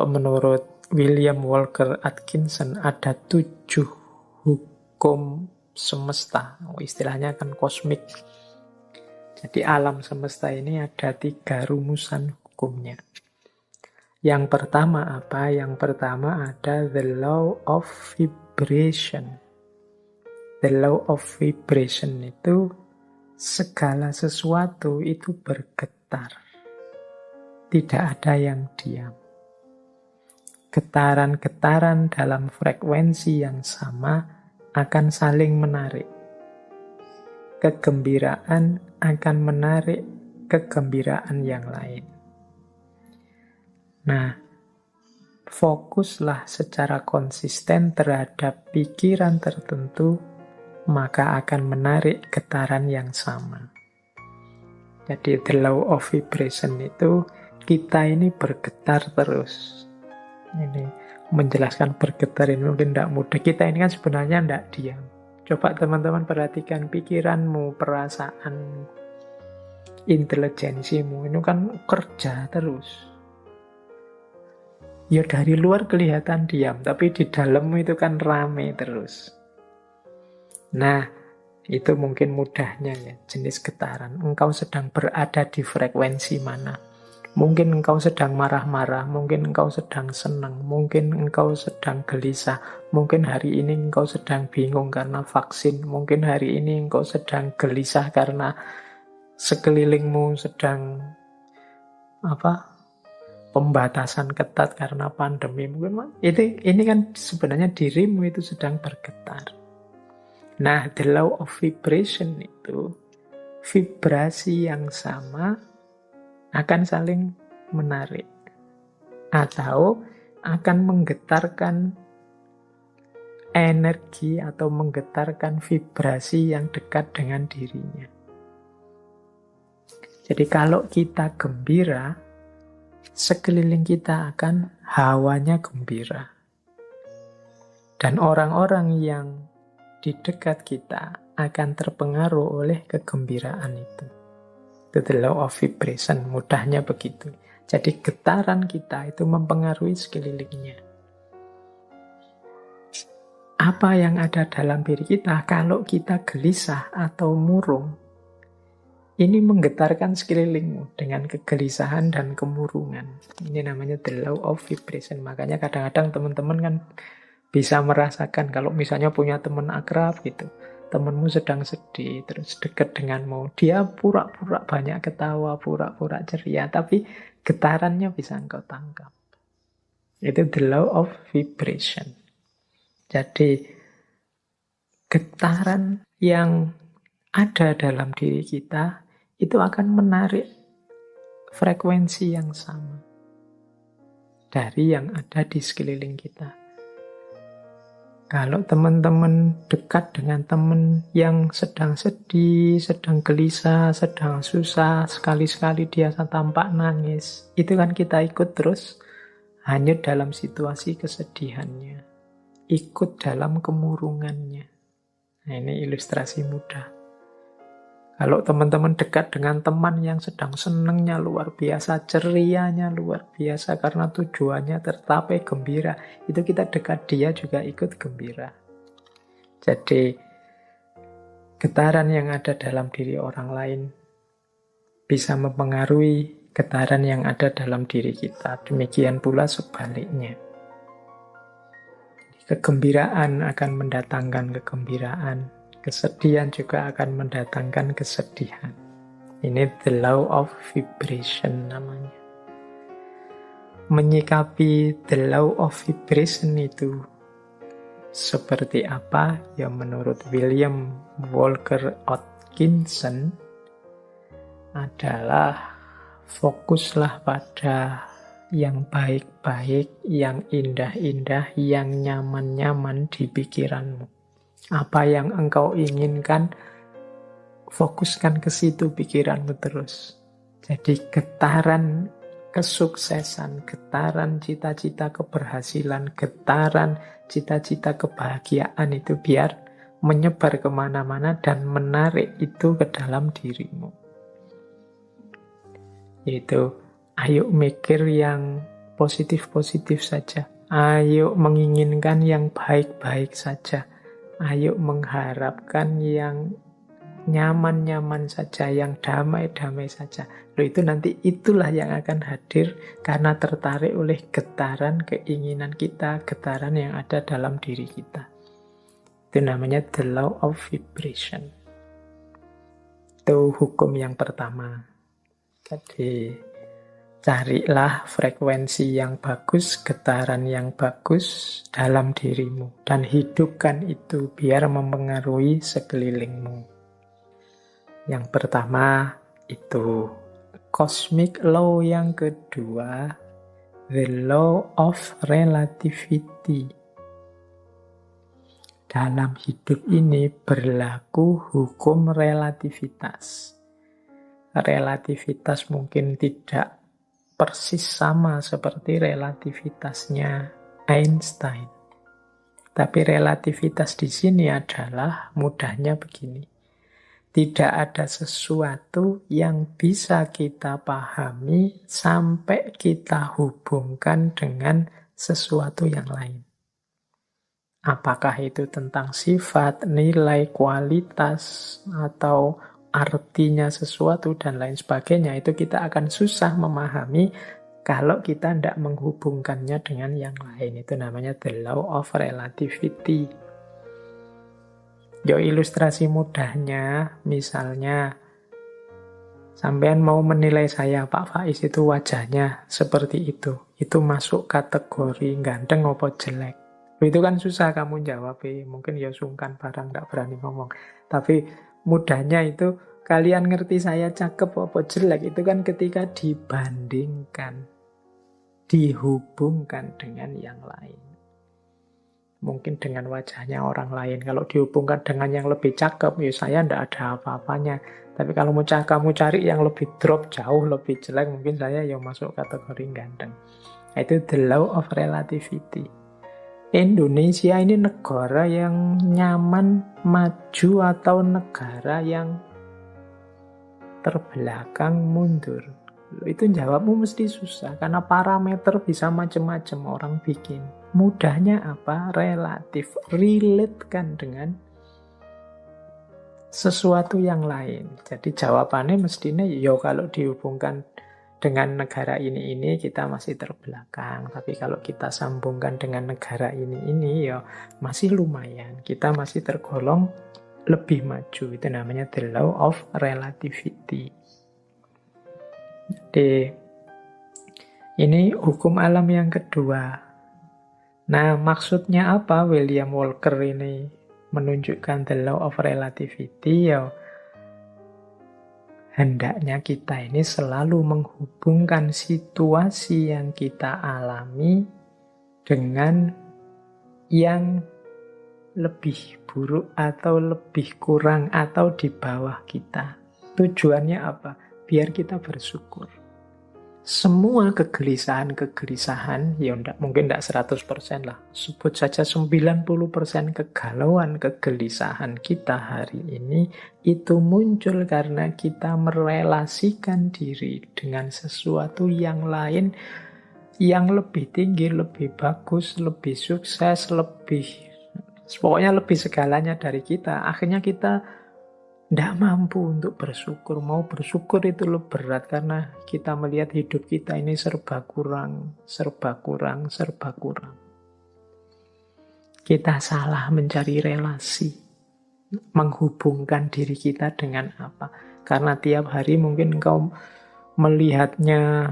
Kalau menurut William Walker Atkinson ada 7 hukum semesta. Istilahnya kan kosmik. Jadi alam semesta ini ada 3 rumusan hukumnya. Yang pertama apa? Yang pertama ada the law of vibration. The law of vibration itu segala sesuatu itu bergetar. Tidak ada yang diam. Getaran-getaran dalam frekuensi yang sama akan saling menarik. Kegembiraan akan menarik kegembiraan yang lain. Nah, fokuslah secara konsisten terhadap pikiran tertentu, maka akan menarik getaran yang sama. Jadi the law of vibration itu kita ini bergetar terus. Ini menjelaskan bergetar ini mungkin tidak mudah. Kita ini kan sebenarnya tidak diam. Coba teman-teman perhatikan pikiranmu, perasaan, intelijensimu. Ini kan kerja terus. Ya dari luar kelihatan diam, tapi di dalammu itu kan rame terus. Nah, itu mungkin mudahnya ya, jenis getaran. Engkau sedang berada di frekuensi mana? Mungkin engkau sedang marah-marah, mungkin engkau sedang senang, mungkin engkau sedang gelisah, mungkin hari ini engkau sedang bingung karena vaksin, mungkin hari ini engkau sedang gelisah karena sekelilingmu sedang pembatasan ketat karena pandemi. Mungkin ini kan sebenarnya dirimu itu sedang bergetar. Nah, the law of vibration itu vibrasi yang sama akan saling menarik atau akan menggetarkan energi atau menggetarkan vibrasi yang dekat dengan dirinya. Jadi kalau kita gembira, sekeliling kita akan hawanya gembira. Dan orang-orang yang di dekat kita akan terpengaruh oleh kegembiraan itu. Itu the law of vibration, mudahnya begitu. Jadi getaran kita itu mempengaruhi sekelilingnya. Apa yang ada dalam diri kita kalau kita gelisah atau murung, ini menggetarkan sekelilingmu dengan kegelisahan dan kemurungan. Ini namanya the law of vibration. Makanya kadang-kadang teman-teman kan bisa merasakan kalau misalnya punya teman akrab gitu. Temanmu sedang sedih, terus dekat denganmu. Dia pura-pura banyak ketawa, pura-pura ceria, tapi getarannya bisa engkau tangkap. Itu the law of vibration. Jadi, getaran yang ada dalam diri kita, itu akan menarik frekuensi yang sama dari yang ada di sekeliling kita. Kalau teman-teman dekat dengan teman yang sedang sedih, sedang gelisah, sedang susah, sekali-sekali dia tampak nangis, itu kan kita ikut terus hanyut dalam situasi kesedihannya, ikut dalam kemurungannya. Nah, ini ilustrasi mudah. Kalau teman-teman dekat dengan teman yang sedang senangnya luar biasa, cerianya luar biasa karena tujuannya tercapai gembira, itu kita dekat dia juga ikut gembira. Jadi getaran yang ada dalam diri orang lain bisa mempengaruhi getaran yang ada dalam diri kita. Demikian pula sebaliknya. Kegembiraan akan mendatangkan kegembiraan. Kesedihan juga akan mendatangkan kesedihan. Ini the law of vibration namanya. Menyikapi the law of vibration itu seperti apa? Ya menurut William Walker Atkinson adalah fokuslah pada yang baik-baik, yang indah-indah, yang nyaman-nyaman di pikiranmu. Apa yang engkau inginkan, fokuskan ke situ pikiranmu terus. Jadi getaran kesuksesan, getaran cita-cita keberhasilan, getaran cita-cita kebahagiaan itu biar menyebar kemana-mana dan menarik itu ke dalam dirimu. Yaitu, ayo mikir yang positif-positif saja. Ayo menginginkan yang baik-baik saja. Ayo mengharapkan yang nyaman-nyaman saja, yang damai-damai saja. Loh, itu nanti itulah yang akan hadir karena tertarik oleh getaran keinginan kita, getaran yang ada dalam diri kita. Itu namanya the law of vibration. Itu hukum yang pertama. Jadi, carilah frekuensi yang bagus, getaran yang bagus dalam dirimu. Dan hidupkan itu biar mempengaruhi sekelilingmu. Yang pertama itu cosmic law, yang kedua the law of relativity. Dalam hidup ini berlaku hukum relativitas. Relativitas mungkin tidak persis sama seperti relativitasnya Einstein. Tapi relativitas di sini adalah mudahnya begini. Tidak ada sesuatu yang bisa kita pahami sampai kita hubungkan dengan sesuatu yang lain. Apakah itu tentang sifat, nilai, kualitas, atau artinya sesuatu, dan lain sebagainya. Itu kita akan susah memahami kalau kita tidak menghubungkannya dengan yang lain. Itu namanya the law of relativity. Yo, ilustrasi mudahnya, misalnya sampean mau menilai saya, Pak Faiz itu wajahnya seperti itu masuk kategori ganteng apa jelek? Itu kan susah kamu jawab, mungkin ya sungkan barang, gak berani ngomong. Tapi mudahnya itu, kalian ngerti saya cakep apa jelek, itu kan ketika dibandingkan, dihubungkan dengan yang lain. Mungkin dengan wajahnya orang lain. Kalau dihubungkan dengan yang lebih cakep, ya saya tidak ada apa-apanya. Tapi kalau kamu cari yang lebih drop, jauh lebih jelek, mungkin saya ya masuk kategori ganteng. Itu the law of relativity. Indonesia ini negara yang nyaman, maju, atau negara yang terbelakang, mundur? Itu jawabmu mesti susah, karena parameter bisa macam-macam orang bikin. Mudahnya apa? Relatif. Relate-kan dengan sesuatu yang lain. Jadi jawabannya mestinya, ya kalau dihubungkan dengan negara ini kita masih terbelakang. Tapi kalau kita sambungkan dengan negara ini ya masih lumayan. Kita masih tergolong lebih maju. Itu namanya the law of relativity. Jadi ini hukum alam yang kedua. Nah, maksudnya apa William Walker ini menunjukkan the law of relativity? Ya, hendaknya kita ini selalu menghubungkan situasi yang kita alami dengan yang lebih buruk atau lebih kurang atau di bawah kita. Tujuannya apa? Biar kita bersyukur. Semua kegelisahan, ya mungkin tidak 100% lah. Sebut saja 90% kegalauan, kegelisahan kita hari ini, itu muncul karena kita merelasikan diri dengan sesuatu yang lain, yang lebih tinggi, lebih bagus, lebih sukses, pokoknya lebih segalanya dari kita. Akhirnya kita tidak mampu untuk bersyukur. Mau bersyukur itu lebih berat karena kita melihat hidup kita ini serba kurang. Kita salah mencari relasi, menghubungkan diri kita dengan apa. Karena tiap hari mungkin engkau melihatnya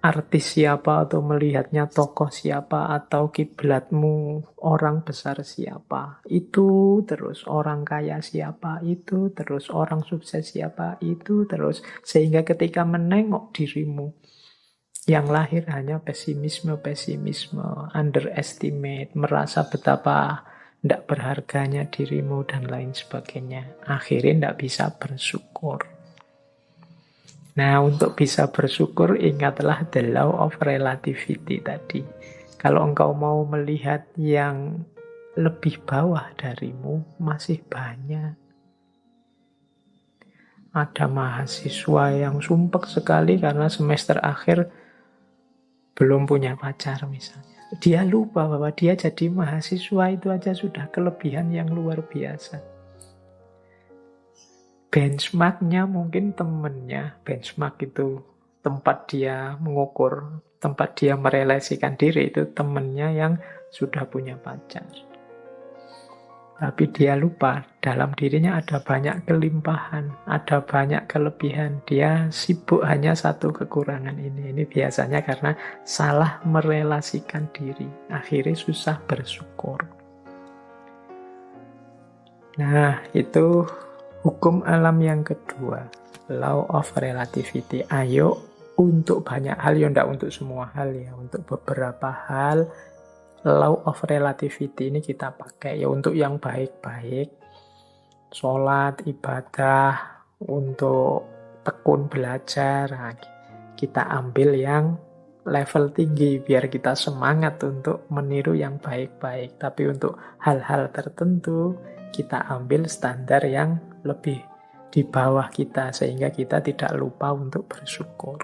artis siapa, atau melihatnya tokoh siapa, atau kiblatmu orang besar siapa, itu terus orang kaya siapa, itu terus orang sukses siapa, itu terus, sehingga ketika menengok dirimu yang lahir hanya pesimisme, underestimate, merasa betapa tidak berharganya dirimu dan lain sebagainya, akhirnya tidak bisa bersyukur. Nah, untuk bisa bersyukur, ingatlah the law of relativity tadi. Kalau engkau mau melihat yang lebih bawah darimu, masih banyak. Ada mahasiswa yang sumpek sekali karena semester akhir belum punya pacar misalnya. Dia lupa bahwa dia jadi mahasiswa itu aja sudah kelebihan yang luar biasa. Benchmarknya mungkin temennya. Benchmark itu tempat dia mengukur, tempat dia merelasikan diri, itu temennya yang sudah punya pacar. Tapi dia lupa, dalam dirinya ada banyak kelimpahan, ada banyak kelebihan. Dia sibuk hanya satu kekurangan ini. Ini biasanya karena salah merelasikan diri. Akhirnya susah bersyukur. Nah, itu hukum alam yang kedua. Law of relativity. Ayo, untuk banyak hal, ya enggak untuk semua hal ya. Untuk beberapa hal, law of relativity ini kita pakai ya untuk yang baik-baik, sholat, ibadah, untuk tekun belajar. Nah, kita ambil yang level tinggi biar kita semangat untuk meniru yang baik-baik. Tapi untuk hal-hal tertentu kita ambil standar yang lebih di bawah kita sehingga kita tidak lupa untuk bersyukur.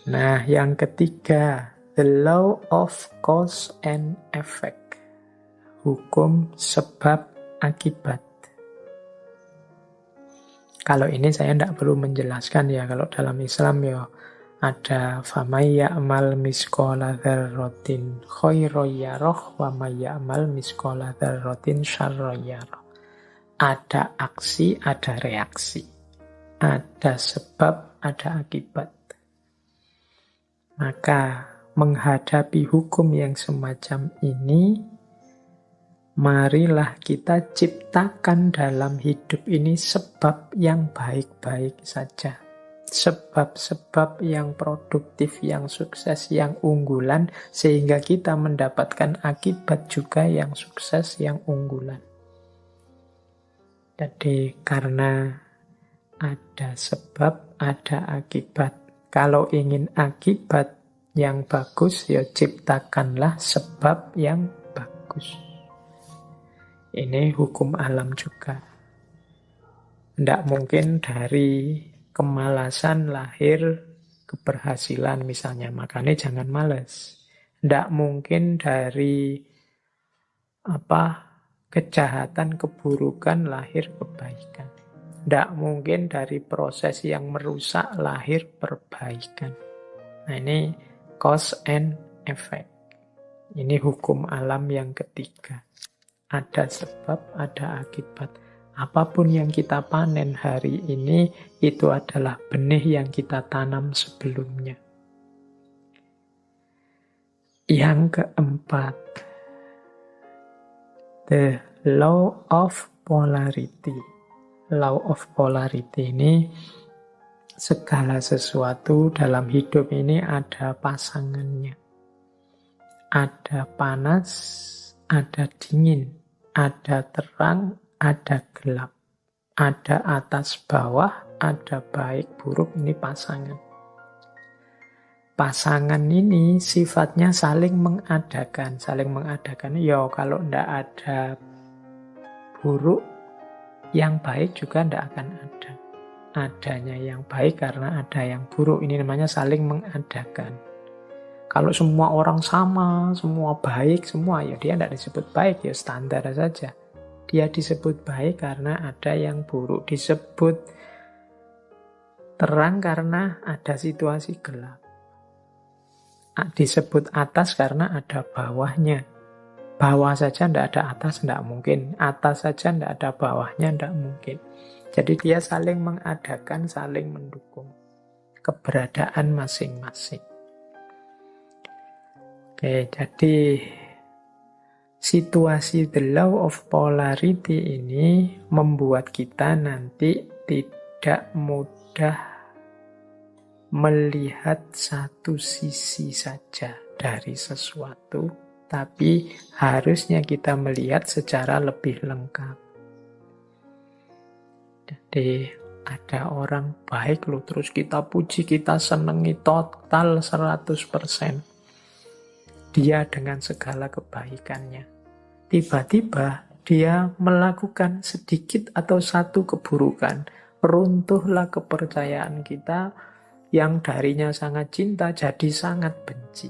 Nah, yang ketiga, the law of cause and effect. Hukum sebab akibat. Kalau ini saya tidak perlu menjelaskan ya. Kalau dalam Islam ya ada famay ya'mal misqala dzarratin khairan yarah wa may ya'mal misqala dzarratin syarran yarah. Ada aksi, ada reaksi. Ada sebab, ada akibat. Maka menghadapi hukum yang semacam ini, marilah kita ciptakan dalam hidup ini sebab yang baik-baik saja. Sebab-sebab yang produktif, yang sukses, yang unggulan, sehingga kita mendapatkan akibat juga yang sukses, yang unggulan. Jadi karena ada sebab, ada akibat. Kalau ingin akibat yang bagus, ya ciptakanlah sebab yang bagus. Ini hukum alam juga. Tidak mungkin dari kemalasan lahir keberhasilan misalnya. Makanya jangan malas. Tidak mungkin dari kejahatan, keburukan lahir kebaikan. Tidak mungkin dari proses yang merusak lahir perbaikan. Nah, ini cause and effect. Ini hukum alam yang ketiga. Ada sebab, ada akibat. Apapun yang kita panen hari ini, itu adalah benih yang kita tanam sebelumnya. Yang keempat, the law of polarity. Law of polarity ini segala sesuatu dalam hidup ini ada pasangannya. Ada panas, ada dingin, ada terang, ada gelap. Ada atas bawah, ada baik buruk, ini pasangan. Pasangan ini sifatnya saling mengadakan. Saling mengadakan, ya kalau tidak ada buruk, yang baik juga tidak akan ada. Adanya yang baik karena ada yang buruk. Ini namanya saling mengadakan. Kalau semua orang sama, semua baik, semua, ya dia tidak disebut baik, ya standar saja. Dia disebut baik karena ada yang buruk. Disebut terang karena ada situasi gelap. Disebut atas karena ada bawahnya. Bawah saja tidak ada atas, tidak mungkin. Atas saja tidak ada bawahnya, tidak mungkin. Jadi dia saling mengadakan, saling mendukung keberadaan masing-masing. Oke, jadi situasi the law of polarity ini membuat kita nanti tidak mudah melihat satu sisi saja dari sesuatu, tapi harusnya kita melihat secara lebih lengkap. Jadi ada orang baik loh, terus kita puji, kita senangi total 100%. Dia dengan segala kebaikannya. Tiba-tiba dia melakukan sedikit atau satu keburukan. Runtuhlah kepercayaan kita, yang darinya sangat cinta jadi sangat benci.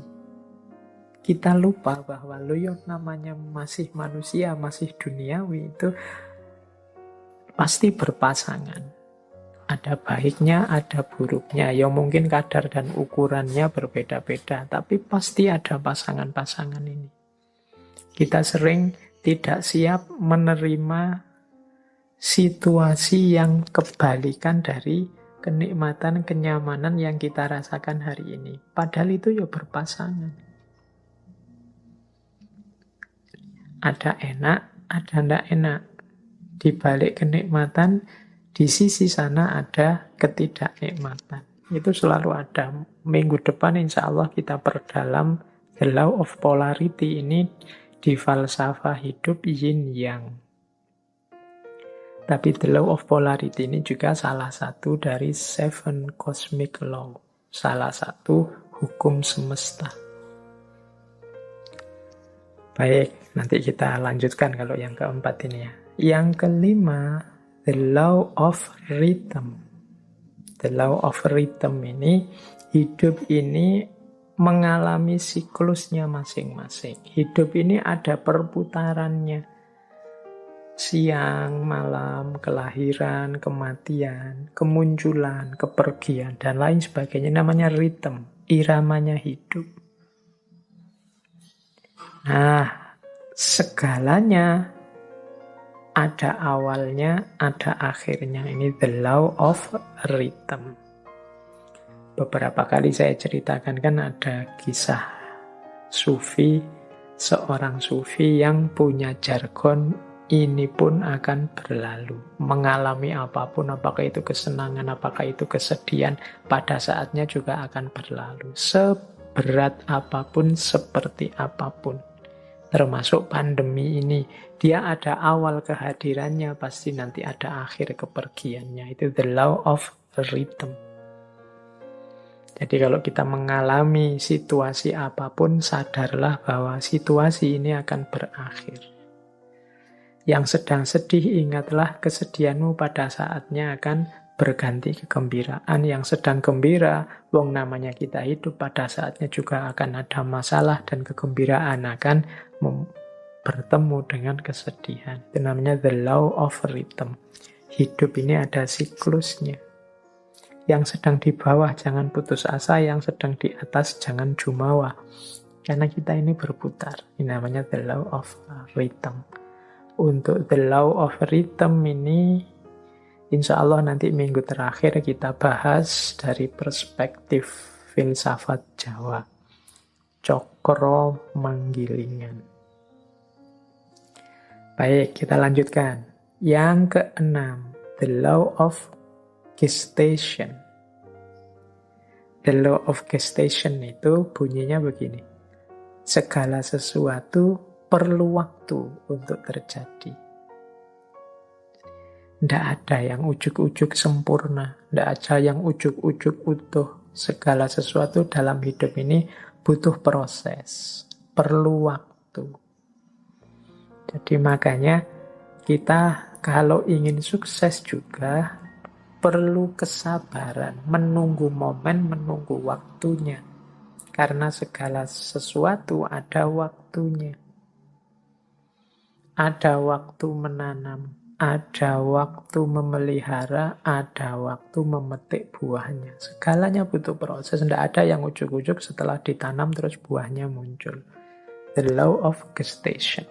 Kita lupa bahwa namanya masih manusia, masih duniawi, itu pasti berpasangan. Ada baiknya, ada buruknya. Ya mungkin kadar dan ukurannya berbeda-beda, tapi pasti ada pasangan-pasangan ini. Kita sering tidak siap menerima situasi yang kebalikan dari kenikmatan, kenyamanan yang kita rasakan hari ini. Padahal itu ya berpasangan. Ada enak, ada tidak enak. Di balik kenikmatan, di sisi sana ada ketidaknikmatan. Itu selalu ada. Minggu depan insya Allah kita perdalam the law of polarity ini di falsafah hidup yin yang. Tapi the law of polarity ini juga salah satu dari 7 cosmic law. Salah satu hukum semesta. Baik, nanti kita lanjutkan kalau yang keempat ini ya. Yang kelima, the law of rhythm. The law of rhythm ini, hidup ini mengalami siklusnya masing-masing. Hidup ini ada perputarannya. Siang, malam, kelahiran, kematian, kemunculan, kepergian, dan lain sebagainya. Namanya rhythm, iramanya hidup. Nah, segalanya ada awalnya, ada akhirnya. Ini the law of rhythm. Beberapa kali saya ceritakan kan ada kisah sufi, seorang sufi yang punya jargon, ini pun akan berlalu. Mengalami apapun, apakah itu kesenangan, apakah itu kesedihan, pada saatnya juga akan berlalu. Seberat apapun, seperti apapun. Termasuk pandemi ini, dia ada awal kehadirannya, pasti nanti ada akhir kepergiannya. Itu the law of rhythm. Jadi kalau kita mengalami situasi apapun, sadarlah bahwa situasi ini akan berakhir. Yang sedang sedih, ingatlah kesedihanmu pada saatnya akan berganti kegembiraan. Yang sedang gembira, wong namanya kita hidup, pada saatnya juga akan ada masalah dan kegembiraan akan bertemu dengan kesedihan. Itu namanya the law of rhythm. Hidup ini ada siklusnya. Yang sedang di bawah jangan putus asa, yang sedang di atas jangan jumawa. Karena kita ini berputar. Ini namanya the law of rhythm. Untuk the law of rhythm ini, insya Allah nanti minggu terakhir kita bahas dari perspektif filsafat Jawa. Cokro Manggilingan. Baik, kita lanjutkan. Yang keenam, the law of gestation. The law of gestation itu bunyinya begini. Segala sesuatu perlu waktu untuk terjadi. Tidak ada yang ujuk-ujuk sempurna. Tidak ada yang ujuk-ujuk utuh. Segala sesuatu dalam hidup ini butuh proses. Perlu waktu. Jadi makanya kita kalau ingin sukses juga perlu kesabaran. Menunggu momen, menunggu waktunya. Karena segala sesuatu ada waktunya. Ada waktu menanam, ada waktu memelihara, ada waktu memetik buahnya. Segalanya butuh proses. Tidak ada yang ujuk-ujuk setelah ditanam terus buahnya muncul. The law of gestation.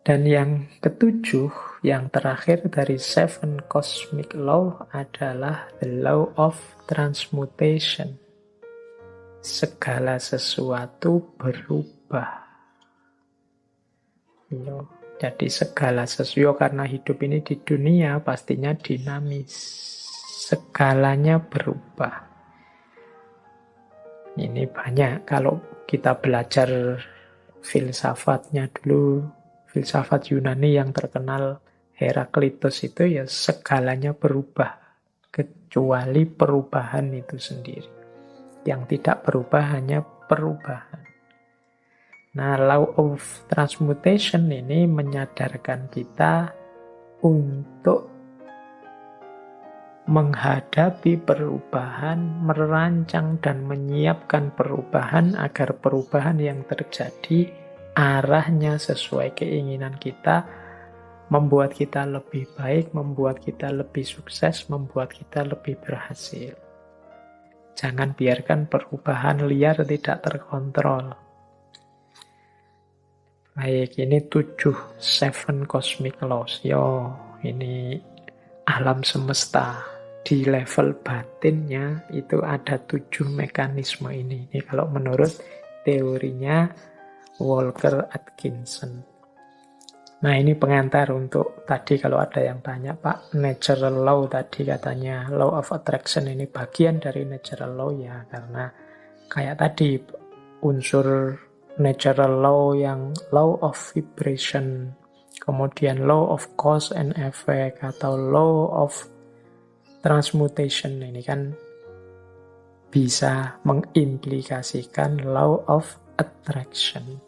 Dan yang ketujuh, yang terakhir dari 7 cosmic law adalah the law of transmutation. Segala sesuatu berubah. Jadi segala sesuatu, karena hidup ini di dunia pastinya dinamis. Segalanya berubah. Ini banyak kalau kita belajar filsafatnya dulu, filsafat Yunani yang terkenal Heraklitus itu ya segalanya berubah. Kecuali perubahan itu sendiri. Yang tidak berubah hanya perubahan. Nah, law of transmutation ini menyadarkan kita untuk menghadapi perubahan, merancang dan menyiapkan perubahan agar perubahan yang terjadi arahnya sesuai keinginan kita, membuat kita lebih baik, membuat kita lebih sukses, membuat kita lebih berhasil. Jangan biarkan perubahan liar tidak terkontrol. Baik, ini 7 cosmic laws. Ini alam semesta. Di level batinnya itu ada 7 mekanisme ini. Ini kalau menurut teorinya Walker Atkinson. Nah, ini pengantar untuk tadi kalau ada yang tanya, Pak, natural law tadi katanya law of attraction ini bagian dari natural law ya, karena kayak tadi unsur natural law yang law of vibration, kemudian law of cause and effect atau law of transmutation ini kan bisa mengimplikasikan law of attraction.